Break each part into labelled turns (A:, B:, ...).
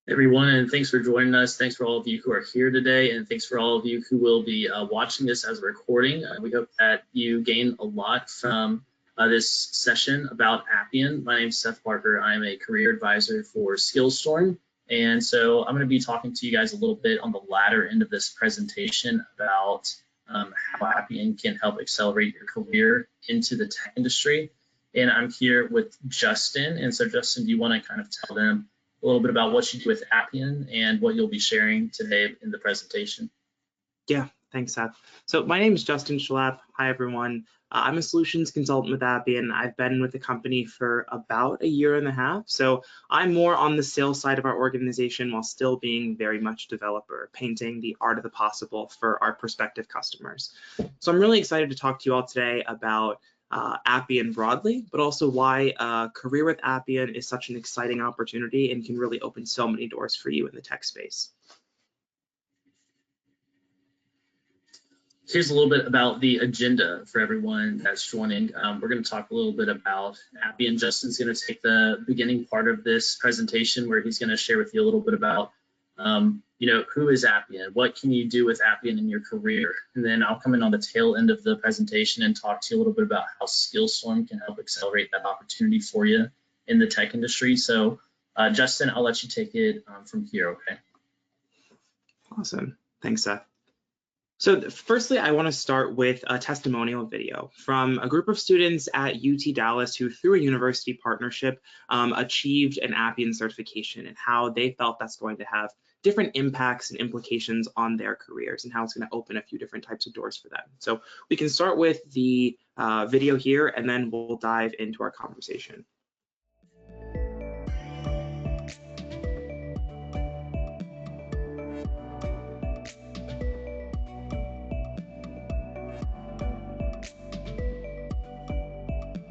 A: Everyone, and thanks for joining us. Thanks for all of you who are here today, and thanks for all of you who will be watching this as a recording. We hope that you gain a lot from this session about Appian. My name is Seth Parker. I'm a career advisor for SkillStorm, and so I'm going to be talking to you guys a little bit on the latter end of this presentation about how Appian can help accelerate your career into the tech industry. And I'm here with Justin, and so Justin, do you want to kind of tell them a little bit about what you do with Appian and what you'll be sharing today in the presentation?
B: Yeah, thanks, Seth. So my name is Justin Schlapp. Hi, everyone. I'm a solutions consultant with Appian. I've been with the company for about a year and a half. So I'm more on the sales side of our organization while still being very much developer, painting the art of the possible for our prospective customers. So I'm really excited to talk to you all today about Appian broadly, but also why a career with Appian is such an exciting opportunity and can really open so many doors for you in the tech space.
A: Here's a little bit about the agenda for everyone that's joining. We're going to talk a little bit about Appian. Justin's going to take the beginning part of this presentation where he's going to share with you a little bit about who is Appian? What can you do with Appian in your career? And then I'll come in on the tail end of the presentation and talk to you a little bit about how SkillStorm can help accelerate that opportunity for you in the tech industry. So Justin, I'll let you take it from here, okay?
B: Awesome. Thanks, Seth. So firstly, I want to start with a testimonial video from a group of students at UT Dallas who, through a university partnership, achieved an Appian certification and how they felt that's going to have different impacts and implications on their careers and how it's going to open a few different types of doors for them. So we can start with the video here and then we'll dive into our conversation.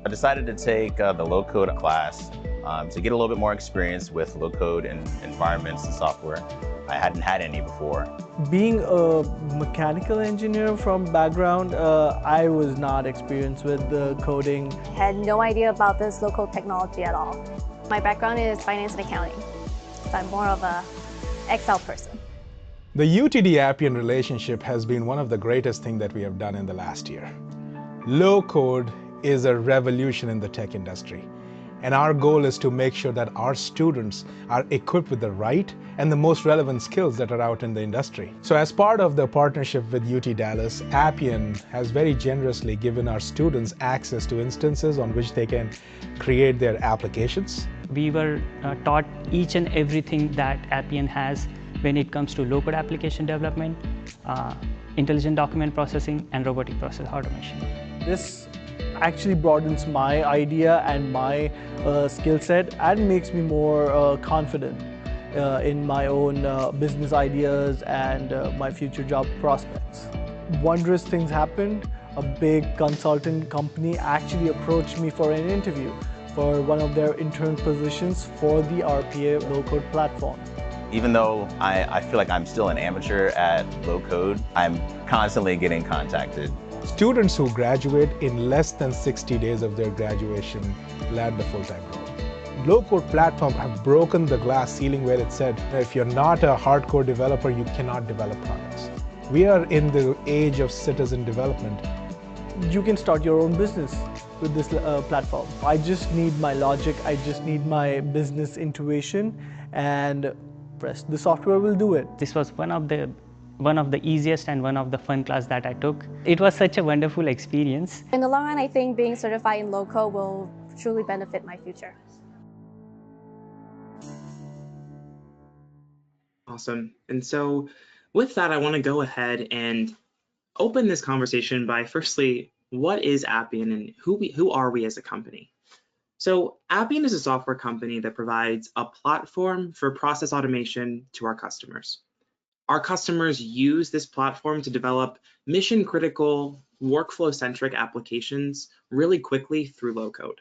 C: I decided to take the low-code class to get a little bit more experience with low-code environments and software. I hadn't had any before.
D: Being a mechanical engineer from background, I was not experienced with the coding.
E: I had no idea about this low-code technology at all. My background is finance and accounting, so I'm more of a Excel person.
F: The UTD Appian relationship has been one of the greatest things that we have done in the last year. Low-code is a revolution in the tech industry. And our goal is to make sure that our students are equipped with the right and the most relevant skills that are out in the industry. So as part of the partnership with UT Dallas, Appian has very generously given our students access to instances on which they can create their applications.
G: We were taught each and everything that Appian has when it comes to low-code application development, intelligent document processing, and robotic process automation.
D: This actually broadens my idea and my skill set and makes me more confident in my own business ideas and my future job prospects. Wondrous things happened. A big consultant company actually approached me for an interview for one of their intern positions for the RPA low-code platform.
C: Even though I feel like I'm still an amateur at low-code, I'm constantly getting contacted.
F: Students who graduate in less than 60 days of their graduation land a full-time role. Low-code platforms have broken the glass ceiling where it said, if you're not a hardcore developer, you cannot develop products. We are in the age of citizen development.
D: You can start your own business with this platform. I just need my logic, I just need my business intuition, and the software will do it.
G: This was one of the easiest and one of the fun class that I took. It was such a wonderful experience.
E: In the long run, I think being certified in low-code will truly benefit my future.
B: Awesome. And so with that, I want to go ahead and open this conversation by firstly, what is Appian and who are we as a company? So Appian is a software company that provides a platform for process automation to our customers. Our customers use this platform to develop mission-critical, workflow-centric applications really quickly through low-code.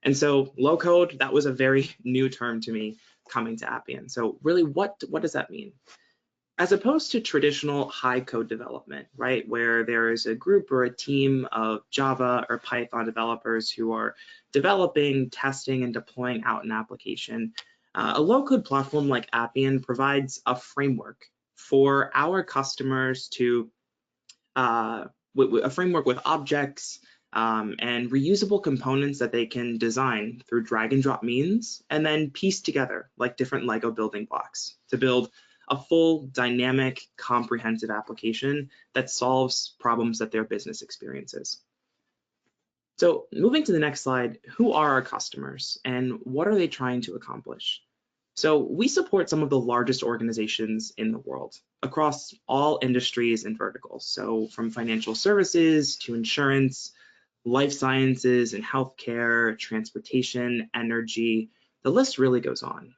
B: And so low-code, that was a very new term to me coming to Appian. So really, what does that mean? As opposed to traditional high code development, right, where there is a group or a team of Java or Python developers who are developing, testing, and deploying out an application, A low-code platform like Appian provides a framework for our customers to, a framework with objects and reusable components that they can design through drag and drop means, and then piece together like different Lego building blocks to build a full, dynamic, comprehensive application that solves problems that their business experiences. So moving to the next slide, who are our customers and what are they trying to accomplish? So we support some of the largest organizations in the world across all industries and verticals. So from financial services to insurance, life sciences and healthcare, transportation, energy, the list really goes on.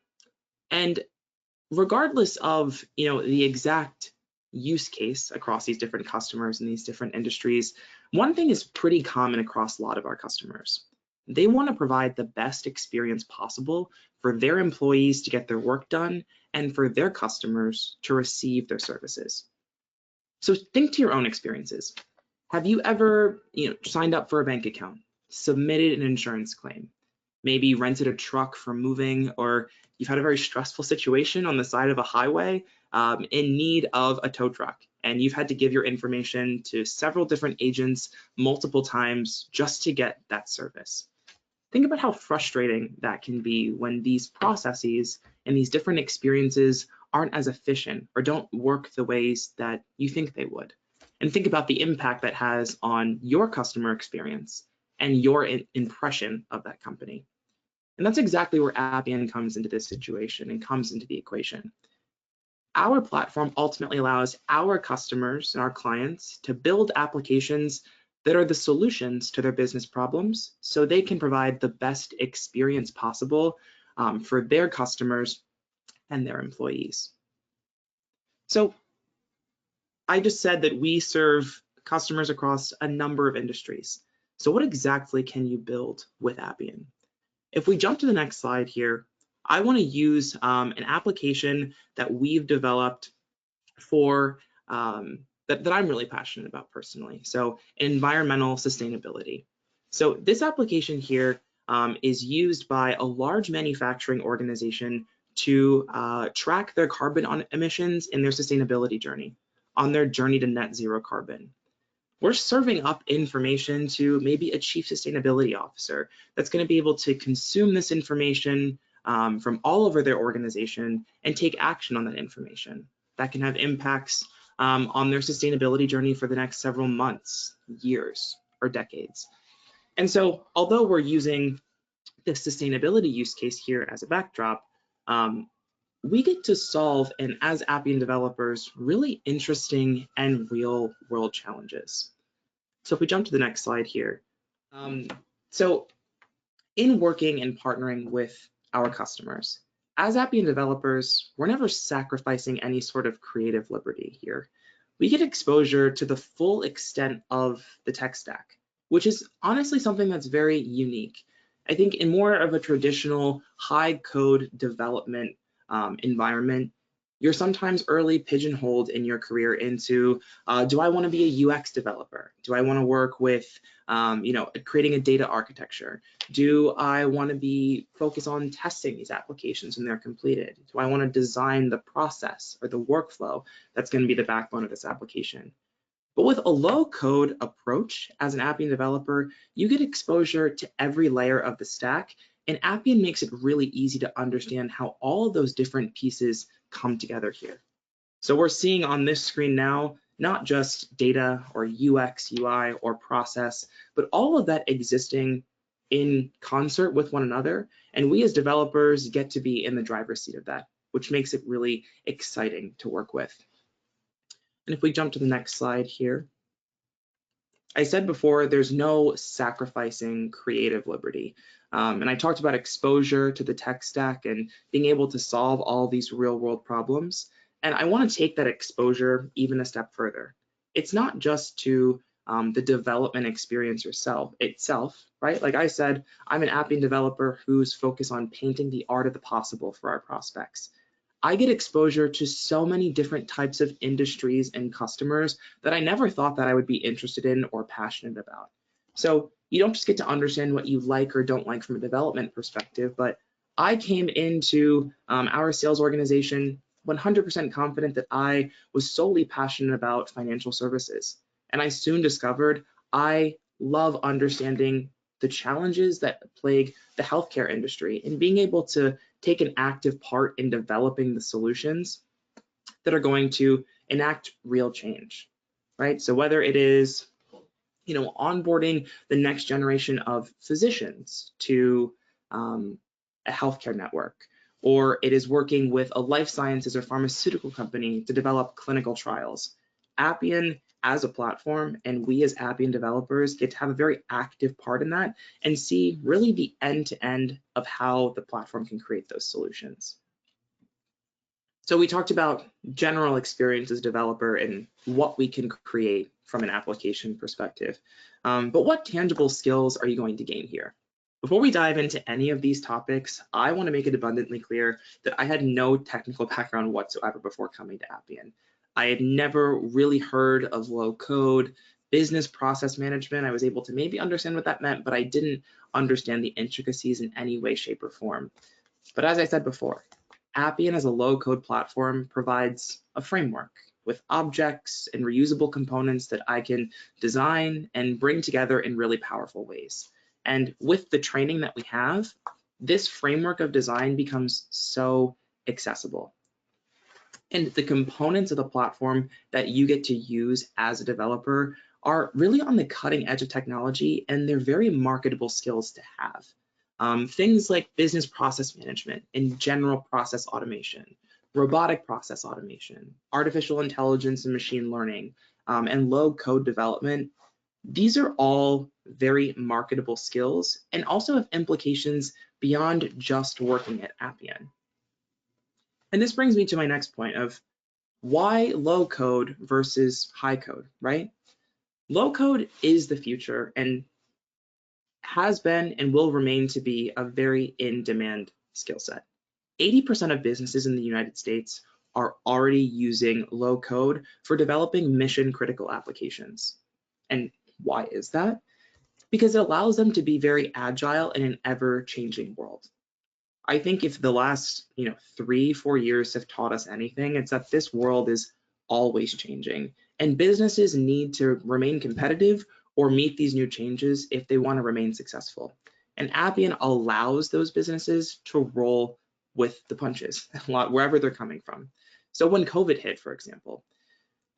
B: And regardless of the exact use case across these different customers and these different industries, one thing is pretty common across a lot of our customers. They want to provide the best experience possible for their employees to get their work done and for their customers to receive their services. So think to your own experiences. Have you ever signed up for a bank account, submitted an insurance claim, maybe rented a truck for moving, or you've had a very stressful situation on the side of a highway in need of a tow truck, and you've had to give your information to several different agents multiple times just to get that service? Think about how frustrating that can be when these processes and these different experiences aren't as efficient or don't work the ways that you think they would. And think about the impact that has on your customer experience and your impression of that company. And that's exactly where Appian comes into this situation and comes into the equation. Our platform ultimately allows our customers and our clients to build applications that are the solutions to their business problems so they can provide the best experience possible for their customers and their employees. So I just said that we serve customers across a number of industries. So what exactly can you build with Appian? If we jump to the next slide here, I want to use an application that we've developed for that I'm really passionate about personally. So environmental sustainability. So this application here is used by a large manufacturing organization to track their carbon emissions in their sustainability journey, on their journey to net zero carbon. We're serving up information to maybe a chief sustainability officer that's going to be able to consume this information from all over their organization and take action on that information. That can have impacts on their sustainability journey for the next several months, years, or decades. And so, although we're using the sustainability use case here as a backdrop, we get to solve, and as Appian developers, really interesting and real world challenges. So if we jump to the next slide here. So in working and partnering with our customers, as Appian developers, we're never sacrificing any sort of creative liberty here. We get exposure to the full extent of the tech stack, which is honestly something that's very unique. I think in more of a traditional high code development environment, you're sometimes early pigeonholed in your career into, do I want to be a UX developer? Do I want to work with, creating a data architecture? Do I want to be focused on testing these applications when they're completed? Do I want to design the process or the workflow that's going to be the backbone of this application? But with a low code approach as an Appian developer, you get exposure to every layer of the stack, and Appian makes it really easy to understand how all of those different pieces come together here. So we're seeing on this screen now, not just data or UX, UI, or process, but all of that existing in concert with one another. And we as developers get to be in the driver's seat of that, which makes it really exciting to work with. And if we jump to the next slide here, I said before, there's no sacrificing creative liberty. And I talked about exposure to the tech stack and being able to solve all these real world problems. And I want to take that exposure even a step further. It's not just to the development experience itself, right? Like I said, I'm an Appian developer who's focused on painting the art of the possible for our prospects. I get exposure to so many different types of industries and customers that I never thought that I would be interested in or passionate about. So you don't just get to understand what you like or don't like from a development perspective, but I came into our sales organization 100% confident that I was solely passionate about financial services. And I soon discovered I love understanding the challenges that plague the healthcare industry and being able to take an active part in developing the solutions that are going to enact real change, right? So whether it is, onboarding the next generation of physicians to a healthcare network, or it is working with a life sciences or pharmaceutical company to develop clinical trials. Appian as a platform, and we as Appian developers get to have a very active part in that and see really the end-to-end of how the platform can create those solutions. So we talked about general experience as a developer and what we can create from an application perspective. But what tangible skills are you going to gain here? Before we dive into any of these topics, I want to make it abundantly clear that I had no technical background whatsoever before coming to Appian. I had never really heard of low code, business process management. I was able to maybe understand what that meant, but I didn't understand the intricacies in any way, shape, or form. But as I said before, Appian as a low-code platform provides a framework with objects and reusable components that I can design and bring together in really powerful ways. And with the training that we have, this framework of design becomes so accessible. And the components of the platform that you get to use as a developer are really on the cutting edge of technology, and they're very marketable skills to have. Things like business process management and general process automation, robotic process automation, artificial intelligence and machine learning, and low code development. These are all very marketable skills and also have implications beyond just working at Appian. And this brings me to my next point of why low code versus high code, right? Low code is the future and has been and will remain to be a very in-demand skill set. 80% of businesses in the United States are already using low code for developing mission-critical applications. And why is that? Because it allows them to be very agile in an ever-changing world. I think if the last 3-4 years have taught us anything, it's that this world is always changing, and businesses need to remain competitive or meet these new changes if they want to remain successful. And Appian allows those businesses to roll with the punches wherever they're coming from. So when COVID hit, for example,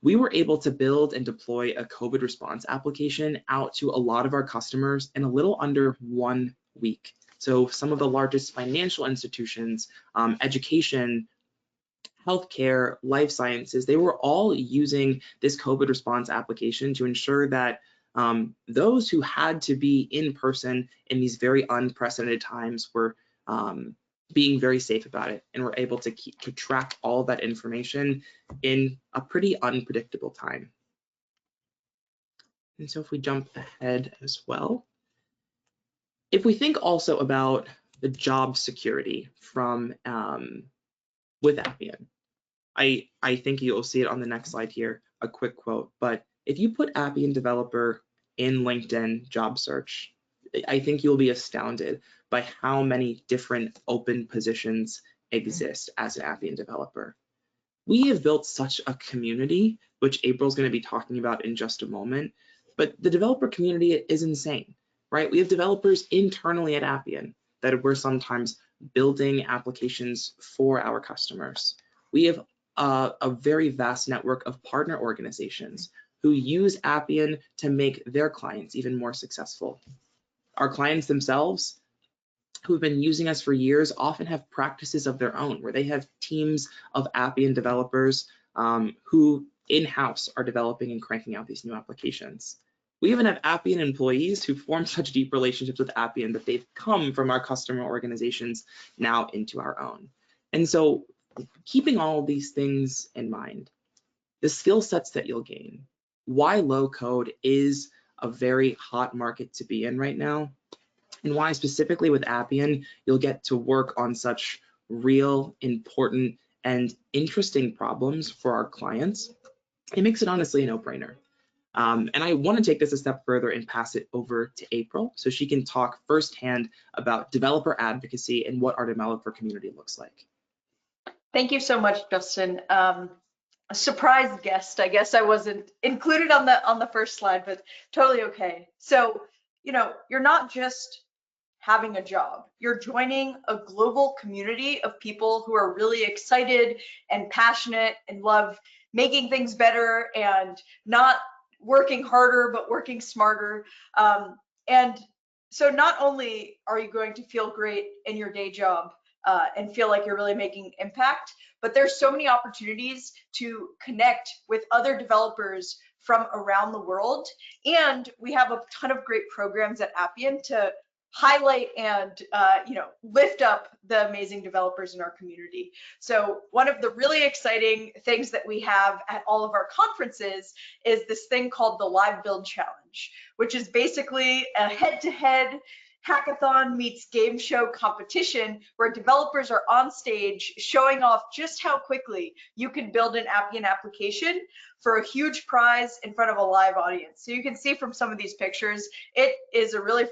B: we were able to build and deploy a COVID response application out to a lot of our customers in a little under 1 week. So some of the largest financial institutions, education, healthcare, life sciences, they were all using this COVID response application to ensure that those who had to be in person in these very unprecedented times were being very safe about it and were able to track all that information in a pretty unpredictable time. And so if we jump ahead as well, if we think also about the job security from with Appian, I think you'll see it on the next slide here, a quick quote, but if you put Appian developer in LinkedIn job search, I think you'll be astounded by how many different open positions exist as an Appian developer. We have built such a community, which April's going to be talking about in just a moment, but the developer community is insane, right? We have developers internally at Appian that we're sometimes building applications for our customers. We have a very vast network of partner organizations who use Appian to make their clients even more successful. Our clients themselves, who've been using us for years, often have practices of their own, where they have teams of Appian developers who in-house are developing and cranking out these new applications. We even have Appian employees who form such deep relationships with Appian that they've come from our customer organizations now into our own. And so keeping all of these things in mind, the skill sets that you'll gain, why low code is a very hot market to be in right now, and why specifically with Appian, you'll get to work on such real, important, and interesting problems for our clients. It makes it honestly a no-brainer. And I want to take this a step further and pass it over to April so she can talk firsthand about developer advocacy and what our developer community looks like.
H: Thank you so much, Justin. A surprise guest. I guess I wasn't included on the first slide, but totally okay. So, you're not just having a job. You're joining a global community of people who are really excited and passionate and love making things better and not working harder, but working smarter. And so not only are you going to feel great in your day job and feel like you're really making impact, but there's so many opportunities to connect with other developers from around the world. And we have a ton of great programs at Appian to highlight and lift up the amazing developers in our community. So one of the really exciting things that we have at all of our conferences is this thing called the Live Build Challenge, which is basically a head-to-head hackathon meets game show competition where developers are on stage showing off just how quickly you can build an Appian application for a huge prize in front of a live audience. So you can see from some of these pictures, it is a really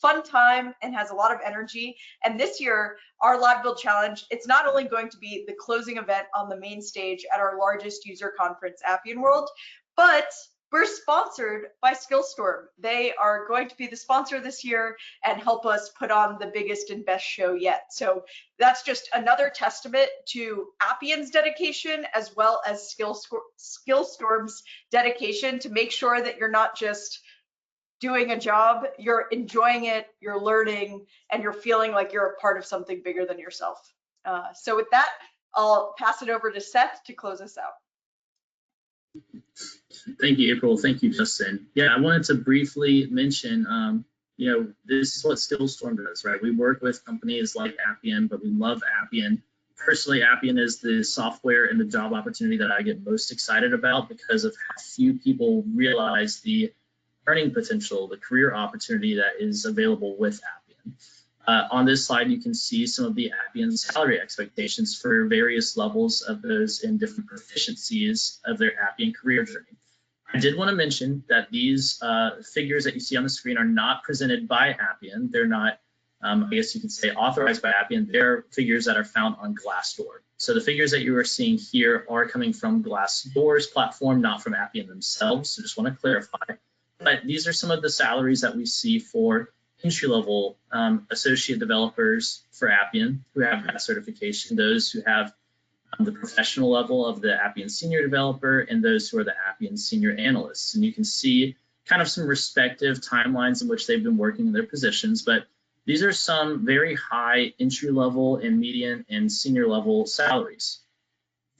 H: fun time and has a lot of energy. And this year, our Live Build Challenge, it's not only going to be the closing event on the main stage at our largest user conference, Appian World, but we're sponsored by SkillStorm. They are going to be the sponsor this year and help us put on the biggest and best show yet. So that's just another testament to Appian's dedication as well as SkillStorm's dedication to make sure that you're not just doing a job, you're enjoying it, you're learning, and you're feeling like you're a part of something bigger than yourself. So with that, I'll pass it over to Seth to close us out.
A: Thank you, April. Thank you, Justin. Yeah, I wanted to briefly mention, this is what SkillStorm does, right? We work with companies like Appian, but we love Appian. Personally, Appian is the software and the job opportunity that I get most excited about because of how few people realize the earning potential, the career opportunity that is available with Appian. On this slide, you can see some of the Appian salary expectations for various levels of those in different proficiencies of their Appian career journey. I did want to mention that these figures that you see on the screen are not presented by Appian. They're not, I guess you could say, authorized by Appian. They're figures that are found on Glassdoor. So the figures that you are seeing here are coming from Glassdoor's platform, not from Appian themselves. So just want to clarify. But these are some of the salaries that we see for entry-level associate developers for Appian who have that certification, those who have the professional level of the Appian senior developer, and those who are the Appian senior analysts. And you can see kind of some respective timelines in which they've been working in their positions, but these are some very high entry-level and median and senior level salaries.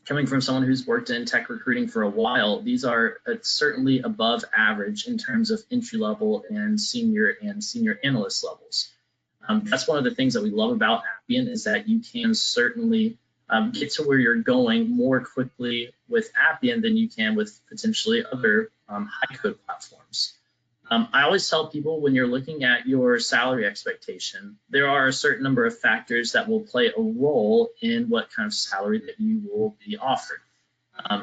A: Coming from someone who's worked in tech recruiting for a while, these are certainly above average in terms of entry-level and senior analyst levels. That's one of the things that we love about Appian is that you can certainly get to where you're going more quickly with Appian than you can with potentially other high-code platforms. I always tell people when you're looking at your salary expectation, there are a certain number of factors that will play a role in what kind of salary that you will be offered.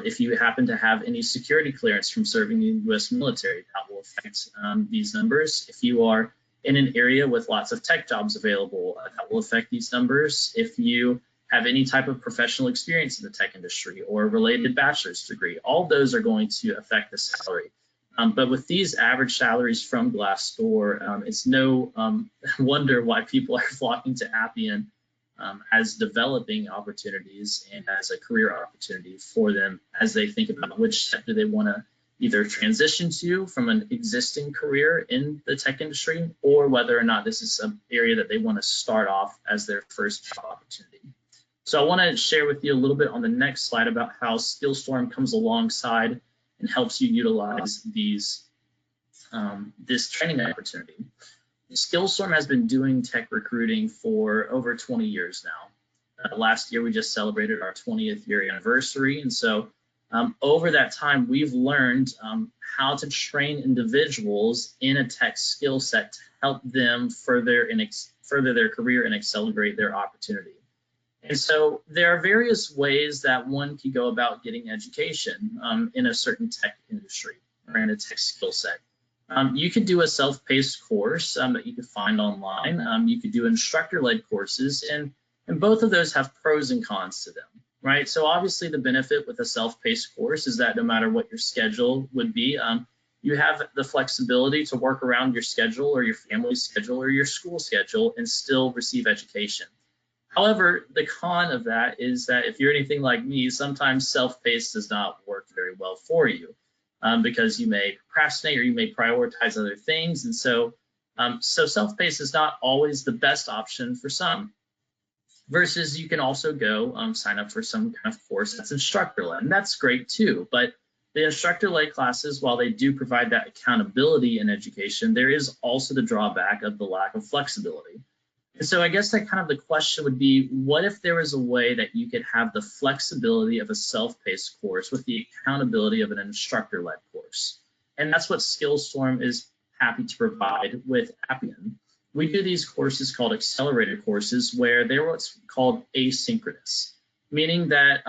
A: If you happen to have any security clearance from serving in the US military, that will affect these numbers. If you are in an area with lots of tech jobs available, that will affect these numbers. If you have any type of professional experience in the tech industry or a related bachelor's degree, all those are going to affect the salary. But with these average salaries from Glassdoor, it's no wonder why people are flocking to Appian as developing opportunities and as a career opportunity for them as they think about which sector they want to either transition to from an existing career in the tech industry, or whether or not this is an area that they want to start off as their first job opportunity. So I want to share with you a little bit on the next slide about how SkillStorm comes alongside and helps you utilize these this training opportunity. SkillStorm has been doing tech recruiting for over 20 years now. Last year, we just celebrated our 20th year anniversary. And so over that time, we've learned how to train individuals in a tech skill set to help them further their career and accelerate their opportunity. And so there are various ways that one can go about getting education in a certain tech industry. or in a tech skill set. You could do a self-paced course that you could find online. You could do instructor-led courses, and both of those have pros and cons to them, right? So obviously the benefit with a self-paced course is that no matter what your schedule would be, you have the flexibility to work around your schedule or your family's schedule or your school schedule and still receive education. However, the con of that is that if you're anything like me, sometimes self-paced does not work very well for you. Because you may procrastinate or you may prioritize other things. And so self-paced is not always the best option for some. Versus you can also go sign up for some kind of course that's instructor-led, and that's great too. But the instructor-led classes, while they do provide that accountability in education, there is also the drawback of the lack of flexibility. And so I guess that kind of the question would be, what if there was a way that you could have the flexibility of a self-paced course with the accountability of an instructor-led course? And that's what SkillStorm is happy to provide with Appian. We do these courses called accelerated courses where they're what's called asynchronous, meaning that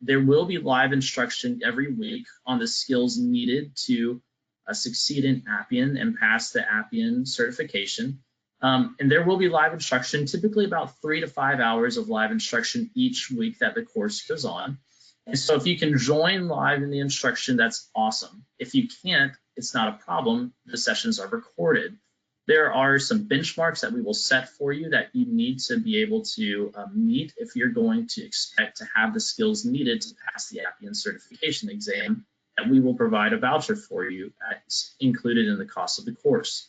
A: there will be live instruction every week on the skills needed to succeed in Appian and pass the Appian certification. And there will be live instruction, typically about 3 to 5 hours of live instruction each week that the course goes on. And so if you can join live in the instruction, that's awesome. If you can't, it's not a problem. The sessions are recorded. There are some benchmarks that we will set for you that you need to be able to meet if you're going to expect to have the skills needed to pass the Appian certification exam, that we will provide a voucher for you that's included in the cost of the course.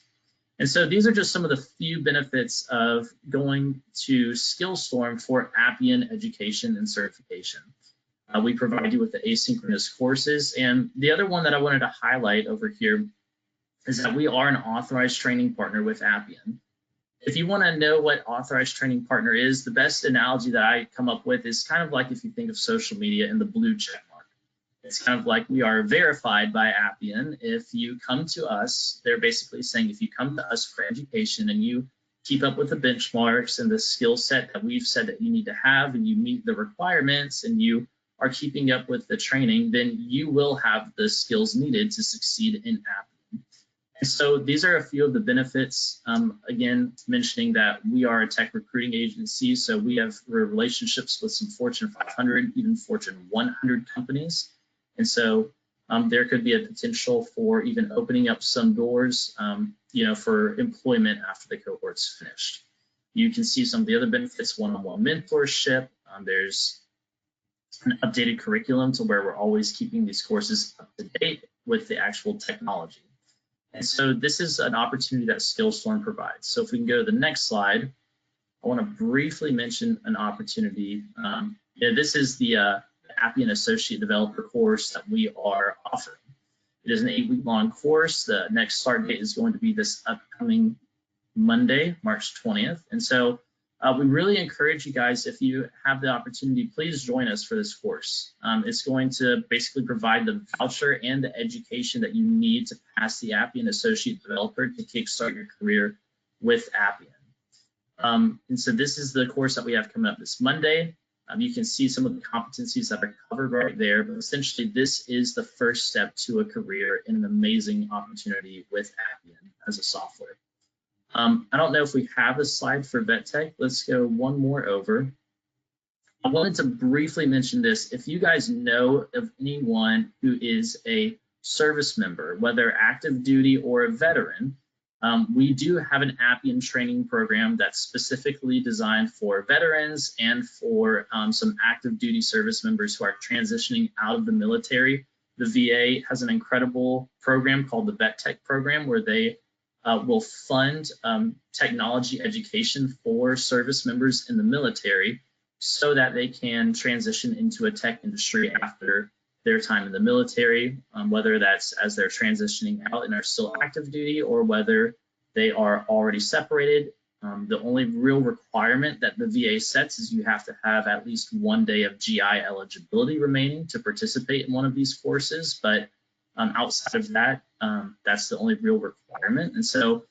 A: And so these are just some of the few benefits of going to SkillStorm for Appian education and certification. We provide you with the asynchronous courses. And the other one that I wanted to highlight over here is that we are an authorized training partner with Appian. If you want to know what authorized training partner is, the best analogy that I come up with is kind of like if you think of social media and the blue check mark. It's kind of like we are verified by Appian. If you come to us, they're basically saying if you come to us for education and you keep up with the benchmarks and the skill set that we've said that you need to have, and you meet the requirements and you are keeping up with the training, then you will have the skills needed to succeed in Appian. And so these are a few of the benefits. Again, mentioning that we are a tech recruiting agency, so we have relationships with some Fortune 500, even Fortune 100 companies. And so there could be a potential for even opening up some doors, for employment after the cohort's finished. You can see some of the other benefits: one-on-one mentorship. There's an updated curriculum to where we're always keeping these courses up to date with the actual technology. And so this is an opportunity that SkillStorm provides. So if we can go to the next slide, I want to briefly mention an opportunity. This is the Appian Associate Developer course that we are offering. It is an 8-week-long course. The next start date is going to be this upcoming Monday, March 20th. And so we really encourage you guys, if you have the opportunity, please join us for this course. It's going to basically provide the voucher and the education that you need to pass the Appian Associate Developer to kickstart your career with Appian. And so this is the course that we have coming up this Monday. You can see some of the competencies that are covered right there, but essentially this is the first step to a career in an amazing opportunity with Appian as a software. I don't know if we have a slide for VetTech. Let's go one more over. I wanted to briefly mention this. If you guys know of anyone who is a service member, whether active duty or a veteran, we do have an Appian training program that's specifically designed for veterans and for some active duty service members who are transitioning out of the military. The VA has an incredible program called the VetTech program, where they will fund technology education for service members in the military so that they can transition into a tech industry after their time in the military, whether that's as they're transitioning out and are still active duty or whether they are already separated. The only real requirement that the VA sets is you have to have at least 1 day of GI eligibility remaining to participate in one of these courses. But outside of that, that's the only real requirement. And so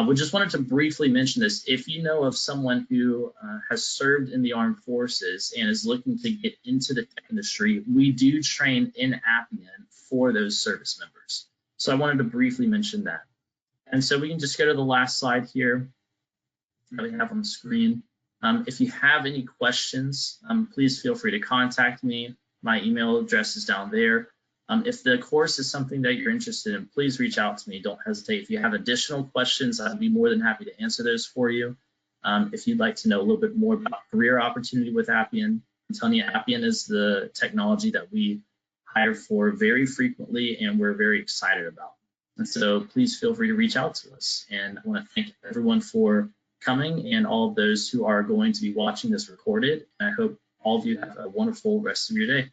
A: we just wanted to briefly mention this. If you know of someone who has served in the armed forces and is looking to get into the tech industry, we do train in Appian for those service members. So I wanted to briefly mention that. And so we can just go to the last slide here that we have on the screen. If you have any questions, please feel free to contact me. My email address is down there. If the course is something that you're interested in, please reach out to me. Don't hesitate. If you have additional questions, I'd be more than happy to answer those for you. If you'd like to know a little bit more about career opportunity with Appian, I'm telling you, Appian is the technology that we hire for very frequently and we're very excited about. And so please feel free to reach out to us. And I want to thank everyone for coming and all of those who are going to be watching this recorded. And I hope all of you have a wonderful rest of your day.